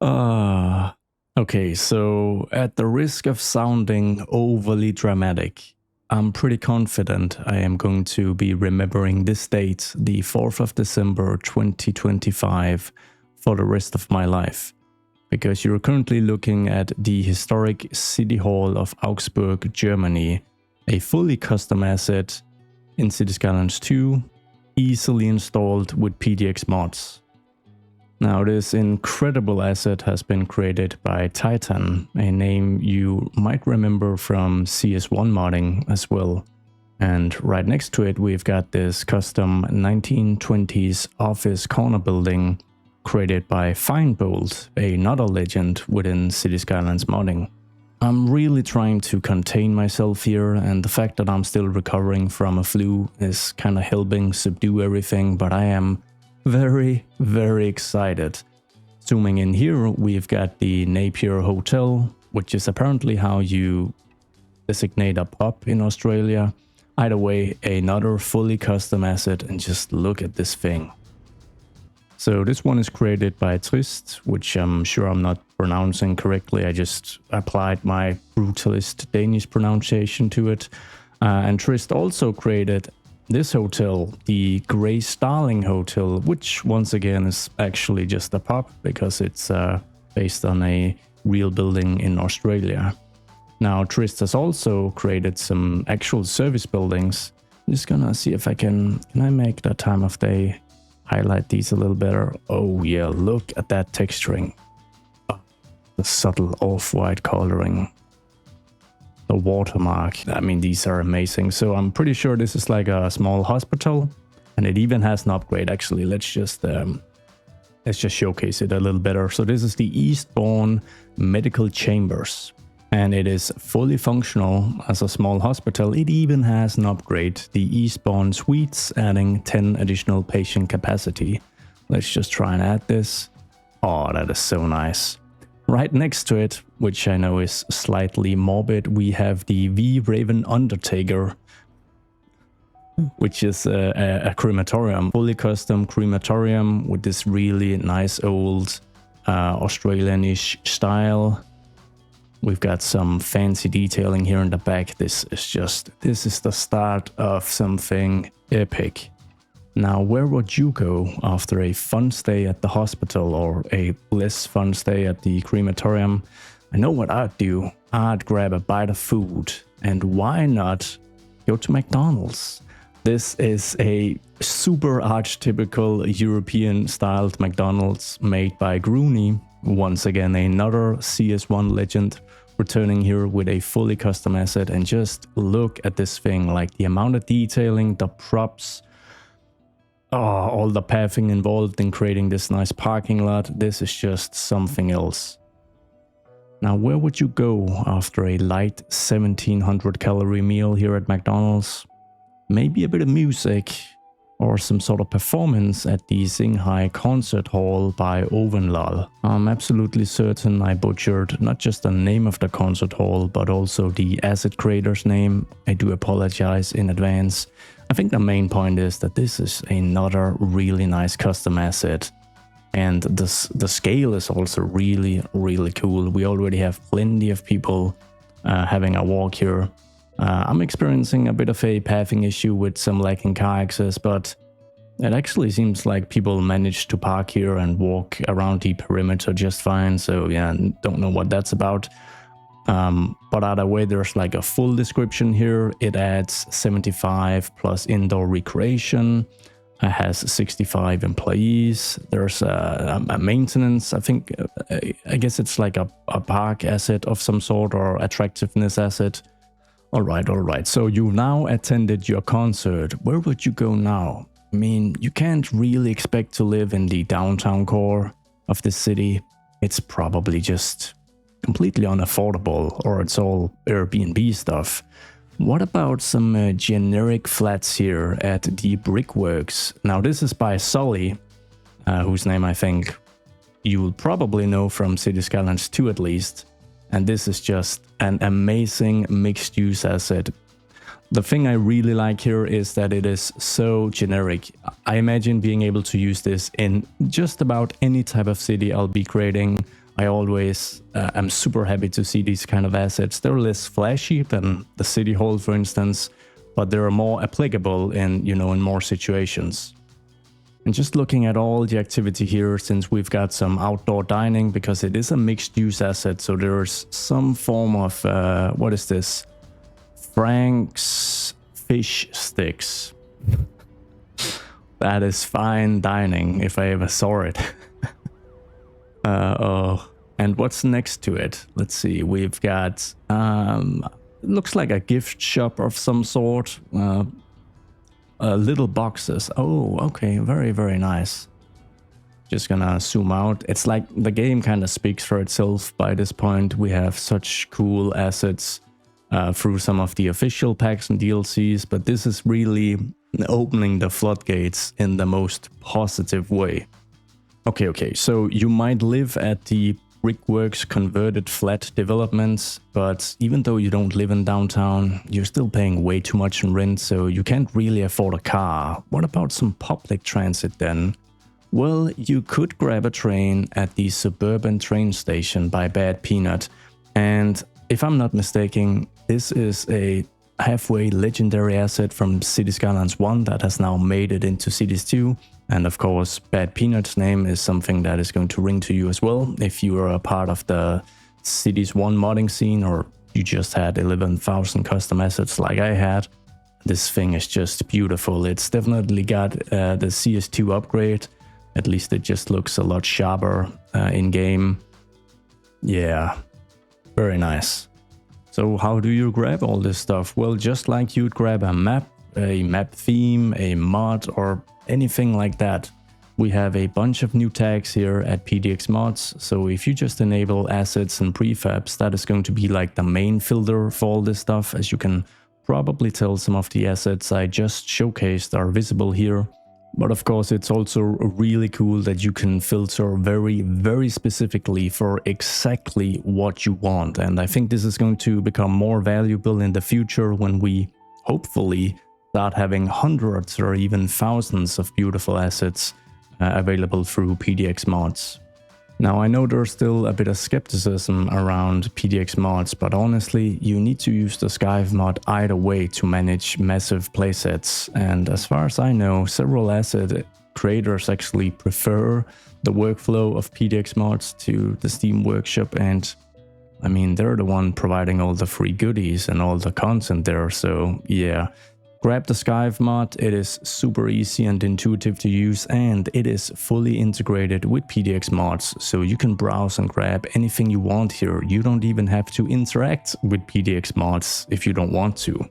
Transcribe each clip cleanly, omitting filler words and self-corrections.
Uh, okay, so at the risk of sounding overly dramatic, I'm pretty confident I am going to be remembering this date, the 4th of December 2025, for the rest of my life. Because you're currently looking at the historic City Hall of Augsburg, Germany, a fully custom asset in Cities Skylines 2, easily installed with PDX mods. Now, this incredible asset has been created by Titan, a name you might remember from CS1 modding as well. And right next to it, we've got this custom 1920s office corner building created by Feinbolt, another legend within City Skylines modding. I'm really trying to contain myself here, and the fact that I'm still recovering from a flu is kind of helping subdue everything, but I am very excited. Zooming in here, we've got the Napier Hotel, which is apparently how you designate a pub in Australia. Either way, another fully custom asset, and just look at this thing. So this one is created by Trist, which I'm sure I'm not pronouncing correctly. I just applied my brutalist Danish pronunciation to it. And Trist also created this hotel, the Grey Starling Hotel, which once again is actually just a pub because it's based on a real building in Australia. Now, Trist has also created some actual service buildings. I'm just gonna see if I can I make the time of day highlight these a little better. Oh yeah, look at that texturing. The subtle off-white coloring. The watermark. I mean, these are amazing. So I'm pretty sure this is like a small hospital, and it even has an upgrade. Actually, let's just showcase it a little better. So this is the Eastbourne Medical Chambers, and it is fully functional as a small hospital. It even has an upgrade, the Eastbourne Suites, adding 10 additional patient capacity. Let's just try and add this. Oh, that is so nice. Right next to it, which I know is slightly morbid, we have the V Raven Undertaker, which is a crematorium, fully custom crematorium with this really nice old Australian-ish style. We've got some fancy detailing here in the back. This is the start of something epic. Now, where would you go after a fun stay at the hospital or a less fun stay at the crematorium? I know what I'd do. I'd grab a bite of food, and why not go to McDonald's? This is a super archetypical European-styled McDonald's made by Grooney. Once again, another CS1 legend returning here with a fully custom asset, and just look at this thing, like the amount of detailing, the props, all the pathing involved in creating this nice parking lot. This is just something else. Now, where would you go after a light 1700 calorie meal here at McDonald's? Maybe a bit of music or some sort of performance at the Xinghai Concert Hall by Ovenlal. I'm absolutely certain I butchered not just the name of the concert hall, but also the asset creator's name. I do apologize in advance. I think the main point is that this is another really nice custom asset. And the scale is also really cool. We already have plenty of people having a walk here. I'm experiencing a bit of a pathing issue with some lacking car access, but it actually seems like people manage to park here and walk around the perimeter just fine. So yeah, don't know what that's about. But either way, there's like a full description here. It adds 75 plus indoor recreation. It has 65 employees. There's a maintenance. I guess it's like a park asset of some sort, or attractiveness asset. All right. So you now attended your concert. Where would you go now? I mean, you can't really expect to live in the downtown core of the city. It's probably just completely unaffordable, or it's all Airbnb stuff. What about some generic flats here at the Brickworks? Now, this is by Sully, whose name I think you'll probably know from Cities Skylines 2 at least. And this is just an amazing mixed-use asset. The thing I really like here is that it is so generic. I imagine being able to use this in just about any type of city I'll be creating, I always am super happy to see these kind of assets. They're less flashy than the City Hall, for instance, but they're more applicable in, in more situations. And just looking at all the activity here, since we've got some outdoor dining, because it is a mixed use asset, so there's some form of, what is this? Frank's fish sticks. That is fine dining, if I ever saw it. And what's next to it? Let's see, we've got, looks like a gift shop of some sort. Little boxes. Oh, okay, very, very nice. Just gonna zoom out. It's like the game kind of speaks for itself by this point. We have such cool assets through some of the official packs and DLCs, but this is really opening the floodgates in the most positive way. Okay, so you might live at the Brickworks converted flat developments, but even though you don't live in downtown, you're still paying way too much in rent, so you can't really afford a car. What about some public transit then? Well, you could grab a train at the suburban train station by Bad Peanut, and if I'm not mistaken, this is a halfway legendary asset from Cities Skylines 1 that has now made it into Cities 2. And of course, Bad Peanut's name is something that is going to ring to you as well if you are a part of the Cities 1 modding scene, or you just had 11,000 custom assets like I had. This thing is just beautiful. It's definitely got the CS2 upgrade. At least it just looks a lot sharper in game. Yeah, very nice. So how do you grab all this stuff? Well, just like you'd grab a map theme, a mod, or anything like that. We have a bunch of new tags here at PDX Mods, so if you just enable assets and prefabs, that is going to be like the main filter for all this stuff. As you can probably tell, some of the assets I just showcased are visible here. But of course, it's also really cool that you can filter very, very specifically for exactly what you want. And I think this is going to become more valuable in the future when we hopefully start having hundreds or even thousands of beautiful assets available through PDX mods. Now, I know there's still a bit of skepticism around PDX mods, but honestly, you need to use the Skyve mod either way to manage massive playsets. And as far as I know, several asset creators actually prefer the workflow of PDX mods to the Steam Workshop, and I mean, they're the one providing all the free goodies and all the content there, so yeah. Grab the Skyve mod, it is super easy and intuitive to use, and it is fully integrated with PDX mods, so you can browse and grab anything you want here. You don't even have to interact with PDX mods if you don't want to.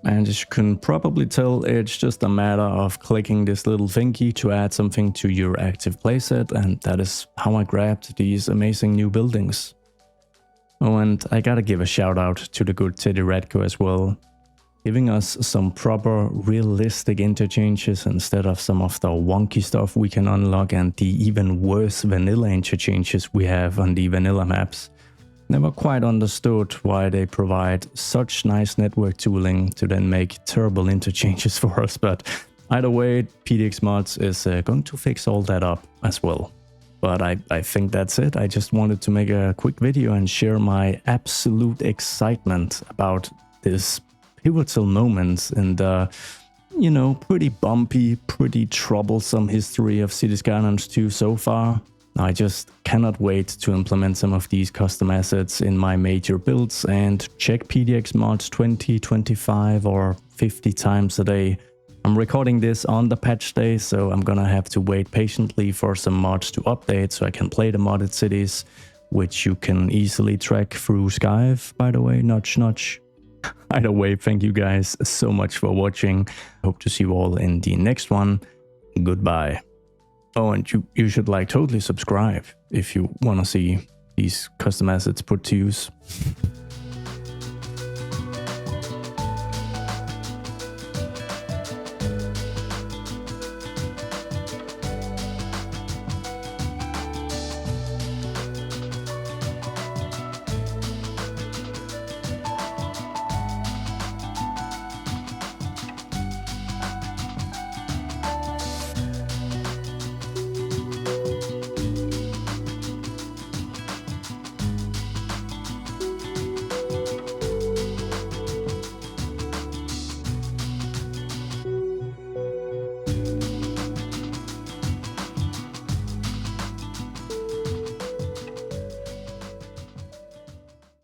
And as you can probably tell, it's just a matter of clicking this little thingy to add something to your active playset, and that is how I grabbed these amazing new buildings. Oh, and I gotta give a shout out to the good Teddy Radko as well, giving us some proper realistic interchanges instead of some of the wonky stuff we can unlock and the even worse vanilla interchanges we have on the vanilla maps. Never quite understood why they provide such nice network tooling to then make terrible interchanges for us, but either way, PDX Mods is going to fix all that up as well. But I think that's it. I just wanted to make a quick video and share my absolute excitement about this pivotal moments in the, pretty bumpy, pretty troublesome history of Cities Skylines 2 so far. I just cannot wait to implement some of these custom assets in my major builds and check PDX mods 20, 25 or 50 times a day. I'm recording this on the patch day, so I'm gonna have to wait patiently for some mods to update so I can play the modded cities, which you can easily track through Skyve, by the way, nudge nudge. Either way, thank you guys so much for watching. Hope to see you all in the next one. Goodbye. Oh, and you should totally subscribe if you want to see these custom assets put to use.